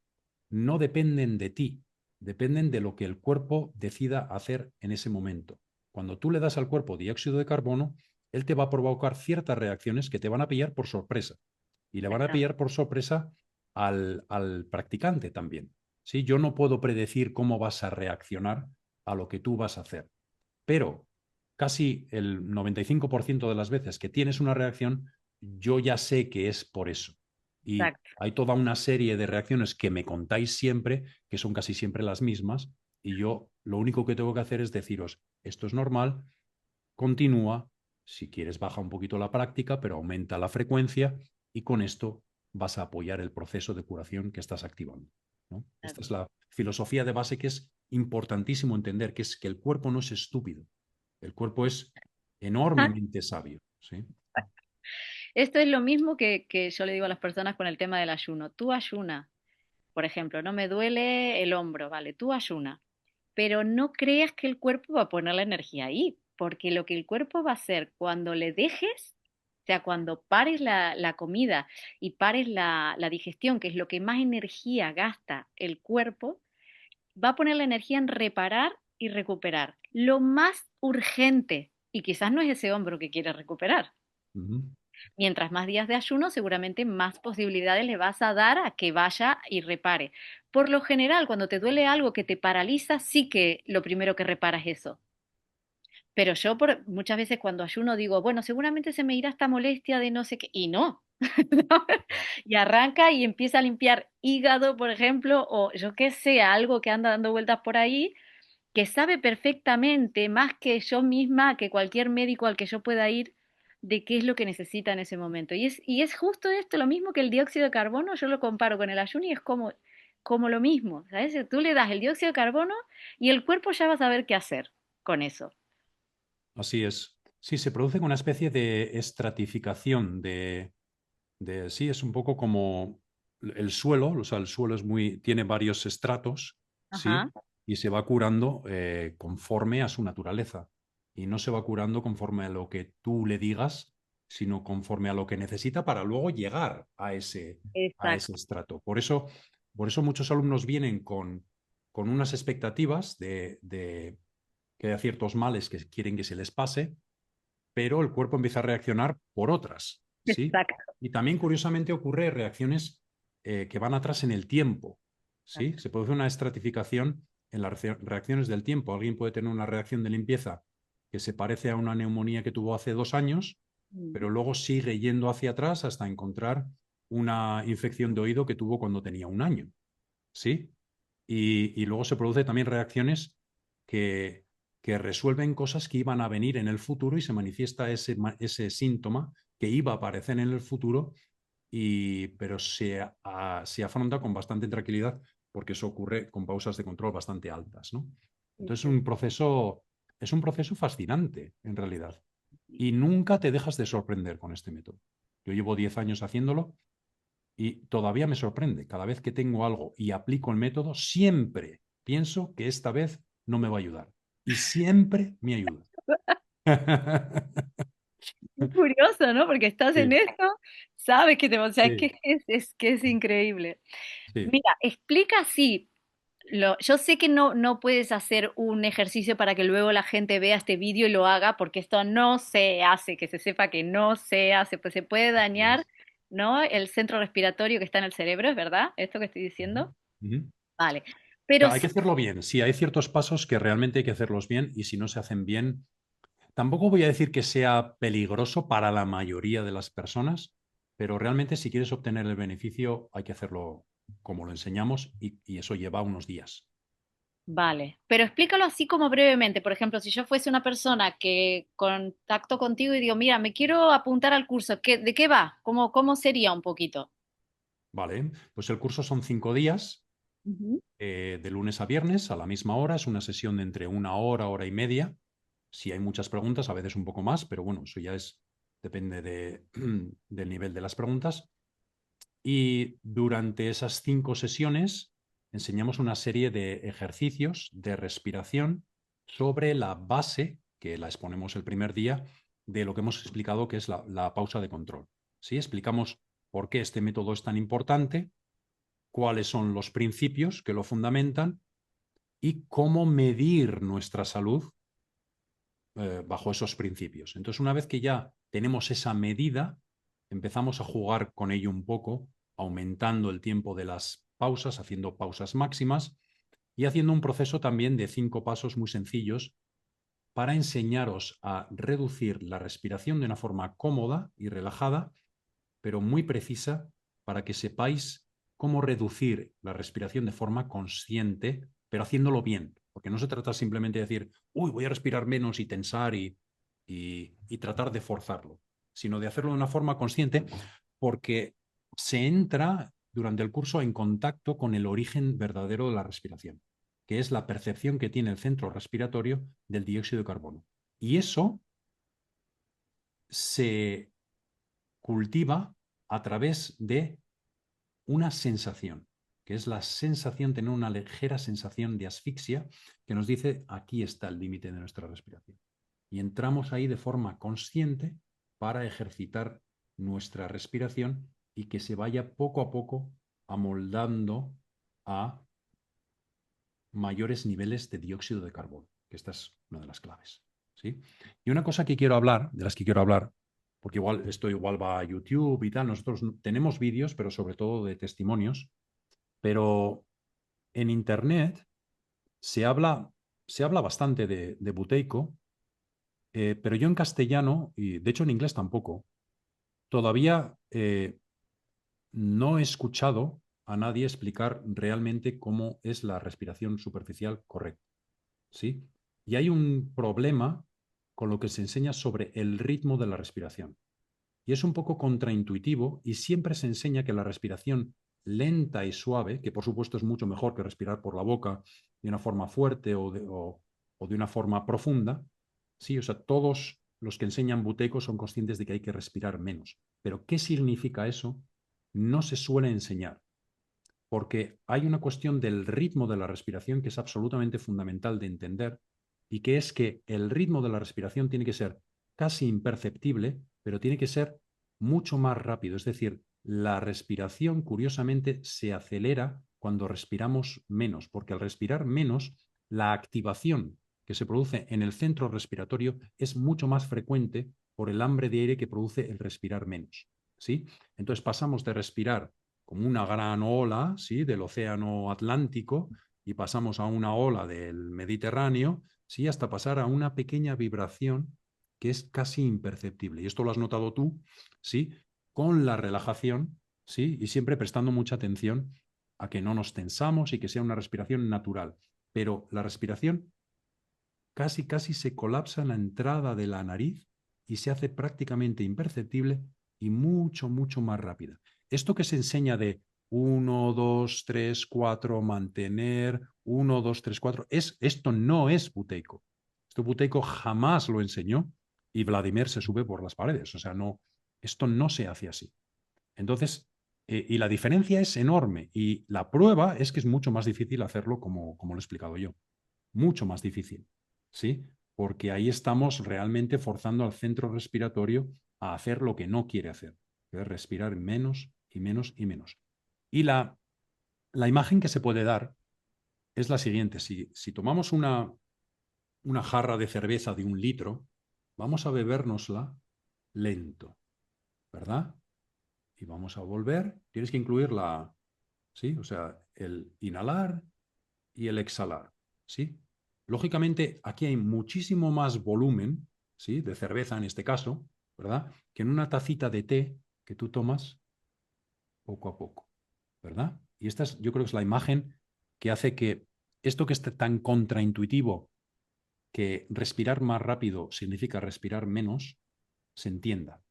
no dependen de ti, dependen de lo que el cuerpo decida hacer en ese momento. Cuando tú le das al cuerpo dióxido de carbono, él te va a provocar ciertas reacciones que te van a pillar por sorpresa y le van a pillar por sorpresa al practicante también. ¿Sí? Yo no puedo predecir cómo vas a reaccionar a lo que tú vas a hacer, pero casi el 95% de las veces que tienes una reacción, yo ya sé que es por eso. Y exacto. hay toda una serie de reacciones que me contáis siempre, que son casi siempre las mismas, y yo lo único que tengo que hacer es deciros, esto es normal, continúa, si quieres baja un poquito la práctica, pero aumenta la frecuencia y con esto vas a apoyar el proceso de curación que estás activando. ¿no? Esta es la filosofía de base que es importantísimo entender, que es que el cuerpo no es estúpido, el cuerpo es enormemente sabio, ¿sí? Esto es lo mismo que yo le digo a las personas con el tema del ayuno. Tú ayuna, por ejemplo, no me duele el hombro, vale, tú ayuna, pero no creas que el cuerpo va a poner la energía ahí, porque lo que el cuerpo va a hacer cuando le dejes, o sea, cuando pares la comida y pares la digestión, que es lo que más energía gasta el cuerpo, va a poner la energía en reparar y recuperar. Lo más urgente, y quizás no es ese hombro que quieres recuperar. Ujú. Mientras más días de ayuno, seguramente más posibilidades le vas a dar a que vaya y repare. Por lo general, cuando te duele algo que te paraliza, sí que lo primero que reparas es eso. Pero yo muchas veces cuando ayuno digo, bueno, seguramente se me irá esta molestia de no sé qué, y no. Y arranca y empieza a limpiar hígado, por ejemplo, o yo qué sé, algo que anda dando vueltas por ahí, que sabe perfectamente, más que yo misma, que cualquier médico al que yo pueda ir, de qué es lo que necesita en ese momento. Y es justo esto, lo mismo que el dióxido de carbono, yo lo comparo con el ayuno y es como lo mismo, ¿sabes? Tú le das el dióxido de carbono y el cuerpo ya va a saber qué hacer con eso. Así es. Sí, se produce una especie de estratificación sí, es un poco como el suelo, o sea, el suelo tiene varios estratos, Ajá, ¿sí? Y se va curando conforme a su naturaleza. Y no se va curando conforme a lo que tú le digas, sino conforme a lo que necesita para luego llegar a ese exacto. estrato. Por eso muchos alumnos vienen con unas expectativas de que haya ciertos males que quieren que se les pase, pero el cuerpo empieza a reaccionar por otras, ¿sí? Exacto. Y también, curiosamente, ocurre reacciones que van atrás en el tiempo, ¿sí? Se produce una estratificación en las reacciones del tiempo. Alguien puede tener una reacción de limpieza que se parece a una neumonía que tuvo hace 2 años, pero Mm. luego sigue yendo hacia atrás hasta encontrar una infección de oído que tuvo cuando tenía 1 año, ¿sí? Y luego se producen también reacciones que, que resuelven cosas que iban a venir en el futuro y se manifiesta ese síntoma que iba a aparecer en el futuro, pero se afronta con bastante tranquilidad porque eso ocurre con pausas de control bastante altas, ¿no? Sí, Entonces sí, es un proceso fascinante en realidad sí. y nunca te dejas de sorprender con este método. Yo llevo 10 años haciéndolo y todavía me sorprende. Cada vez que tengo algo y aplico el método, siempre pienso que esta vez no me va a ayudar. Y siempre me ayuda. Es curioso, ¿no? Porque estás en Sí, esto, sabes que o sea, es sí, que es increíble. sí. Mira, explica así. Yo sé que no puedes hacer un ejercicio para que luego la gente vea este vídeo y lo haga, porque esto no se hace, que se sepa que no se hace, pues se puede dañar, ¿no? El centro respiratorio que está en el cerebro, ¿es verdad? ¿Esto que estoy diciendo? Ujú. Vale. Pero Claro, hay que sí, hacerlo bien. Sí, hay ciertos pasos que realmente hay que hacerlos bien y si no se hacen bien, tampoco voy a decir que sea peligroso para la mayoría de las personas, pero realmente si quieres obtener el beneficio hay que hacerlo como lo enseñamos y eso lleva unos días. vale. Pero explícalo así como brevemente. Por ejemplo, si yo fuese una persona que contacto contigo y digo, mira, me quiero apuntar al curso, ¿de qué va? ¿Cómo sería un poquito? Vale, pues el curso son 5 días, Ujú. de lunes a viernes a la misma hora. Es una sesión de entre 1 hora, hora y media. Si hay muchas preguntas, a veces un poco más, pero bueno, eso ya depende del nivel de las preguntas. Y durante esas 5 sesiones enseñamos una serie de ejercicios de respiración sobre la base, que la exponemos el primer día, de lo que hemos explicado que es la pausa de control. ¿Sí? Explicamos por qué este método es tan importante, cuáles son los principios que lo fundamentan y cómo medir nuestra salud bajo esos principios. Entonces, una vez que ya tenemos esa medida, empezamos a jugar con ello un poco, aumentando el tiempo de las pausas, haciendo pausas máximas y haciendo un proceso también de 5 pasos muy sencillos para enseñaros a reducir la respiración de una forma cómoda y relajada, pero muy precisa, para que sepáis cómo reducir la respiración de forma consciente, pero haciéndolo bien. Porque no se trata simplemente de decir, uy, voy a respirar menos y tensar y tratar de forzarlo, sino de hacerlo de una forma consciente, porque se entra durante el curso en contacto con el origen verdadero de la respiración, que es la percepción que tiene el centro respiratorio del dióxido de carbono. Y eso se cultiva a través de una sensación, que es la sensación, tener una ligera sensación de asfixia que nos dice aquí está el límite de nuestra respiración. Y entramos ahí de forma consciente para ejercitar nuestra respiración y que se vaya poco a poco amoldando a mayores niveles de dióxido de carbono, que esta es una de las claves. ¿Sí? Y una cosa que quiero hablar, de las que quiero hablar, porque igual esto igual va a YouTube y tal, nosotros tenemos vídeos, pero sobre todo de testimonios, pero en Internet se habla, se habla bastante de buteico, pero yo en castellano, y de hecho en inglés tampoco, todavía no he escuchado a nadie explicar realmente cómo es la respiración superficial correcta. ¿Sí? Y hay un problema con lo que se enseña sobre el ritmo de la respiración. Y es un poco contraintuitivo y siempre se enseña que la respiración lenta y suave, que por supuesto es mucho mejor que respirar por la boca de una forma fuerte o de una forma profunda, sí, o sea, todos los que enseñan buteico son conscientes de que hay que respirar menos. Pero ¿qué significa eso? No se suele enseñar, porque hay una cuestión del ritmo de la respiración que es absolutamente fundamental de entender y que es que el ritmo de la respiración tiene que ser casi imperceptible, pero tiene que ser mucho más rápido. Es decir, la respiración, curiosamente, se acelera cuando respiramos menos, porque al respirar menos, la activación que se produce en el centro respiratorio es mucho más frecuente por el hambre de aire que produce el respirar menos. ¿Sí? Entonces pasamos de respirar como una gran ola, ¿sí?, del océano Atlántico y pasamos a una ola del Mediterráneo, ¿sí?, hasta pasar a una pequeña vibración que es casi imperceptible. Y esto lo has notado tú, ¿sí?, con la relajación, ¿sí?, y siempre prestando mucha atención a que no nos tensamos y que sea una respiración natural. Pero la respiración casi se colapsa en la entrada de la nariz y se hace prácticamente imperceptible y mucho más rápida. Esto que se enseña de 1, 2, 3, 4, mantener, 1, 2, 3, 4, esto no es buteico. Esto buteico jamás lo enseñó y Vladimir se sube por las paredes. O sea, no, esto no se hace así. Entonces, y la diferencia es enorme y la prueba es que es mucho más difícil hacerlo como lo he explicado yo. Mucho más difícil. ¿Sí? Porque ahí estamos realmente forzando al centro respiratorio a hacer lo que no quiere hacer, que es respirar menos y menos y menos. Y la imagen que se puede dar es la siguiente. Si tomamos una jarra de cerveza de 1 litro, vamos a bebérnosla lento, ¿verdad? Y vamos a volver. Tienes que incluir ¿sí? O sea, el inhalar y el exhalar, ¿sí? Lógicamente, aquí hay muchísimo más volumen, ¿sí?, de cerveza en este caso, ¿verdad?, que en una tacita de té que tú tomas poco a poco, ¿verdad? Y esta es, yo creo que es la imagen que hace que esto que es tan contraintuitivo, que respirar más rápido significa respirar menos, se entienda,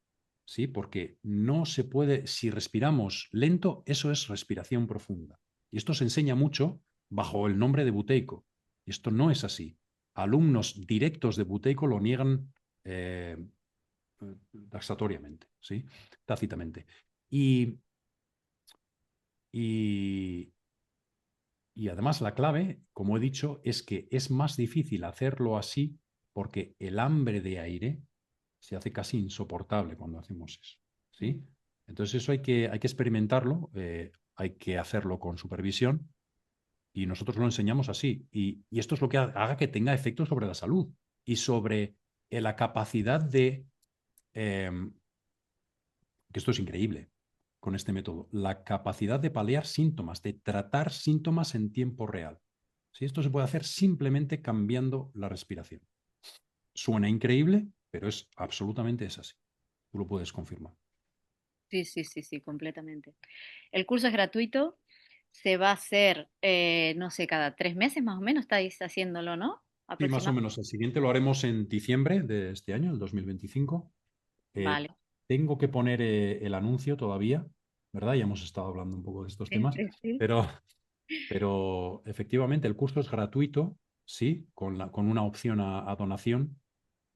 ¿sí? Porque no se puede, si respiramos lento, eso es respiración profunda. Y esto se enseña mucho bajo el nombre de buteico. Y esto no es así. Alumnos directos de buteico lo niegan taxatoriamente, ¿sí? Tácitamente. Y, y, y además la clave, como he dicho, es que es más difícil hacerlo así porque el hambre de aire se hace casi insoportable cuando hacemos eso, ¿sí? Entonces eso hay que experimentarlo, hay que hacerlo con supervisión y nosotros lo enseñamos así. Y esto es lo que haga que tenga efectos sobre la salud y sobre la capacidad que esto es increíble con este método, la capacidad de paliar síntomas, de tratar síntomas en tiempo real. ¿Sí? Esto se puede hacer simplemente cambiando la respiración. Suena increíble, pero es así. Tú lo puedes confirmar. Sí, completamente. El curso es gratuito, se va a hacer, no sé, cada 3 meses más o menos estáis haciéndolo, ¿no? Sí, más o Aproximadamente. menos. El siguiente lo haremos en diciembre de este año, el 2025. Eh, Vale. tengo que poner el anuncio todavía, ¿verdad? Ya hemos estado hablando un poco de estos Sí, temas, sí, sí. pero, pero efectivamente el curso es gratuito, sí, con una opción a donación.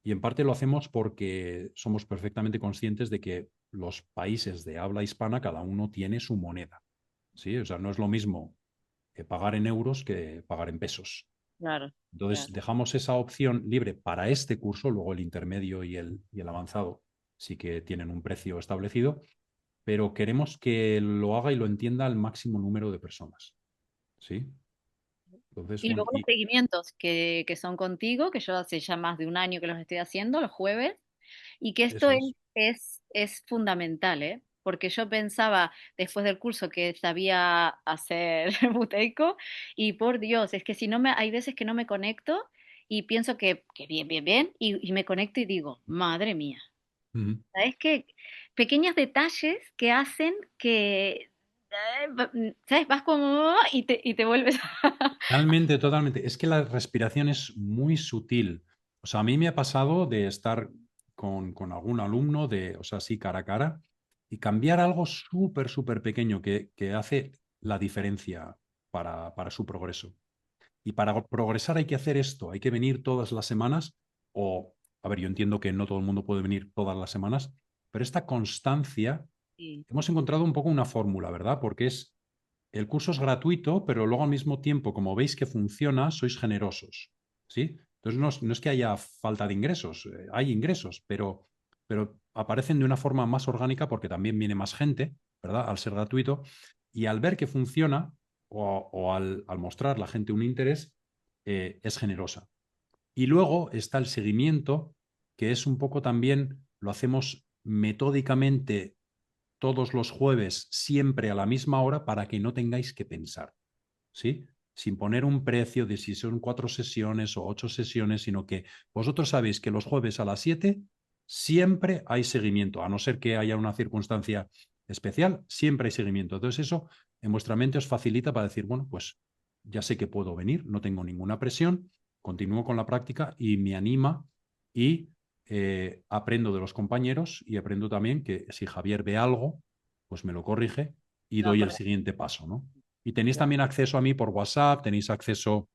Y en parte lo hacemos porque somos perfectamente conscientes de que los países de habla hispana, cada uno tiene su moneda. ¿Sí? O sea, no es lo mismo pagar en euros que pagar en pesos. Claro, claro. Entonces, dejamos esa opción libre para este curso, luego el intermedio y el avanzado sí que tienen un precio establecido, pero queremos que lo haga y lo entienda el máximo número de personas. ¿Sí? Entonces, Y bueno, luego los y seguimientos que son contigo, que yo hace ya más de un año que los estoy haciendo, los jueves, y que esto eso es. es fundamental, ¿eh? Porque yo pensaba después del curso que sabía hacer buteico y por Dios, es que si no me, hay veces que no me conecto y pienso que bien, bien, bien, y me conecto y digo, madre mía, Ujú. ¿sabes qué? Pequeños detalles que hacen que, ¿sabes? Vas como y te vuelves a... Totalmente, totalmente. Es que la respiración es muy sutil. O sea, a mí me ha pasado de estar con algún alumno, o sea, así cara a cara, y cambiar algo súper, súper pequeño que hace la diferencia para su progreso. Y para progresar hay que hacer esto, hay que venir todas las semanas, o, a ver, yo entiendo que no todo el mundo puede venir todas las semanas, pero esta constancia, Sí, hemos encontrado un poco una fórmula, ¿verdad? Porque el curso es gratuito, pero luego al mismo tiempo, como veis que funciona, sois generosos, ¿sí? Entonces no es que haya falta de ingresos, hay ingresos, pero aparecen de una forma más orgánica porque también viene más gente, ¿verdad? Al ser gratuito y al ver que funciona o al mostrar la gente un interés, es generosa. Y luego está el seguimiento, que es un poco también, lo hacemos metódicamente todos los jueves, siempre a la misma hora, para que no tengáis que pensar, ¿sí? Sin poner un precio de si son 4 sesiones o 8 sesiones, sino que vosotros sabéis que los jueves a las 7 siempre hay seguimiento, a no ser que haya una circunstancia especial, siempre hay seguimiento. Entonces eso en vuestra mente os facilita para decir, bueno, pues ya sé que puedo venir, no tengo ninguna presión, continúo con la práctica y me anima y aprendo de los compañeros y aprendo también que si Javier ve algo, pues me lo corrige y no, doy el siguiente paso, ¿no? Y tenéis claro. también acceso a mí por WhatsApp, tenéis acceso,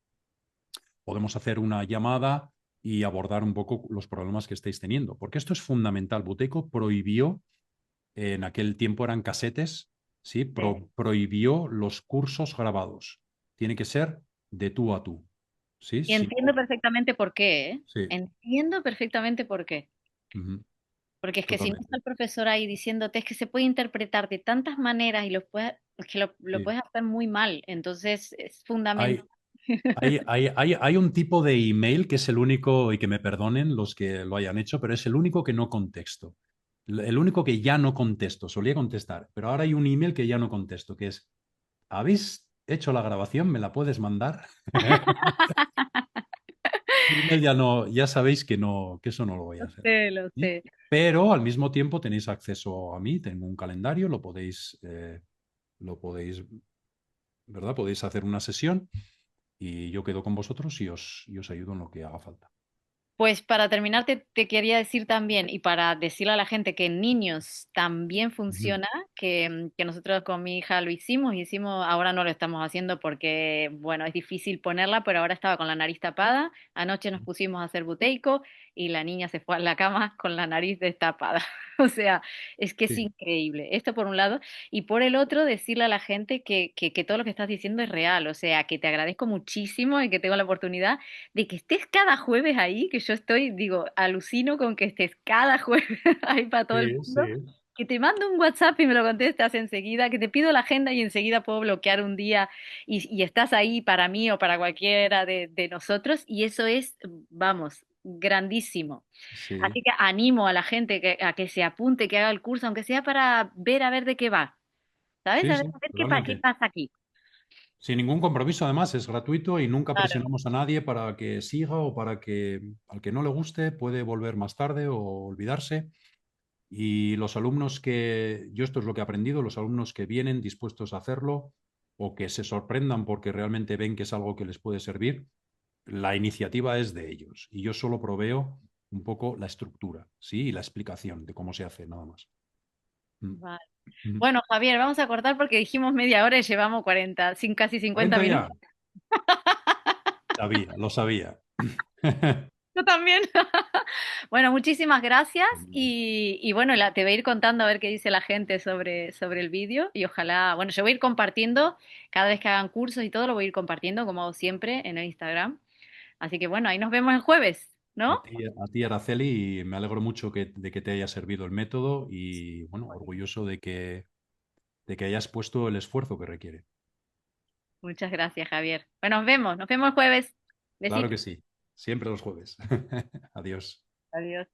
podemos hacer una llamada y abordar un poco los problemas que estáis teniendo, porque esto es fundamental. Buteco prohibió, en aquel tiempo eran casetes, ¿sí? Sí. Prohibió los cursos grabados. Tiene que ser de tú a tú, ¿sí? Y Si entiendo no, perfectamente por qué, ¿eh? sí, Entiendo perfectamente por qué. ujú, Porque es que si no está totalmente. el profesor ahí diciéndote es que se puede interpretar de tantas maneras y es que lo Sí. puedes hacer muy mal. Entonces es fundamental. Hay, hay un tipo de email que es el único, y que me perdonen los que lo hayan hecho, pero es el único que no contesto. El único que ya no contesto, solía contestar, pero ahora hay un email que ya no contesto, que es, ¿habéis hecho la grabación? ¿Me la puedes mandar? Email ya no, ya sabéis que no, que eso no lo voy a hacer. Lo ¿Sí? sé. Pero al mismo tiempo tenéis acceso a mí, tengo un calendario, lo podéis, ¿verdad? Podéis hacer una sesión y yo quedo con vosotros y os ayudo en lo que haga falta. Pues para terminar, te quería decir también, y para decirle a la gente que en niños también Ujú. funciona, que nosotros con mi hija lo hicimos, ahora no lo estamos haciendo porque, bueno, es difícil ponerla, pero ahora estaba con la nariz tapada, anoche nos pusimos a hacer buteico y la niña se fue a la cama con la nariz destapada. O sea, es que es Sí, increíble. Esto por un lado, y por el otro, decirle a la gente que todo lo que estás diciendo es real, o sea, que te agradezco muchísimo y que tengo la oportunidad de que estés cada jueves ahí, que yo estoy, digo, alucino con que estés cada jueves ahí para todo el sí, mundo, sí. que te mando un WhatsApp y me lo contestas enseguida, que te pido la agenda y enseguida puedo bloquear un día y estás ahí para mí o para cualquiera de nosotros y eso es, vamos, grandísimo. Sí, Así que animo a la gente a que se apunte, que haga el curso, aunque sea para ver a ver de qué va, ¿sabes? sí, A sí, ver qué totalmente. pasa aquí. Sin ningún compromiso, además, es gratuito y nunca Claro. presionamos a nadie para que siga o para que al que no le guste puede volver más tarde o olvidarse. Y los alumnos yo esto es lo que he aprendido, los alumnos que vienen dispuestos a hacerlo o que se sorprendan porque realmente ven que es algo que les puede servir, la iniciativa es de ellos y yo solo proveo un poco la estructura, ¿sí? Y la explicación de cómo se hace, nada más. Mm. Vale. Ujú. Bueno, Javier, vamos a cortar porque dijimos media hora y llevamos 40, sin casi 50 ¿40 ya? minutos. Sabía, lo sabía. Yo también. Bueno, muchísimas gracias y bueno, te voy a ir contando a ver qué dice la gente sobre el vídeo y ojalá, bueno, yo voy a ir compartiendo cada vez que hagan cursos y todo, lo voy a ir compartiendo como hago siempre en el Instagram. Así que bueno, ahí nos vemos el jueves, ¿no? A ti, Araceli, y me alegro mucho de que te haya servido el método y, bueno, orgulloso de que hayas puesto el esfuerzo que requiere. Muchas gracias, Javier. Bueno, nos vemos el jueves. Claro Besitos. que sí, siempre los jueves. Adiós. Adiós.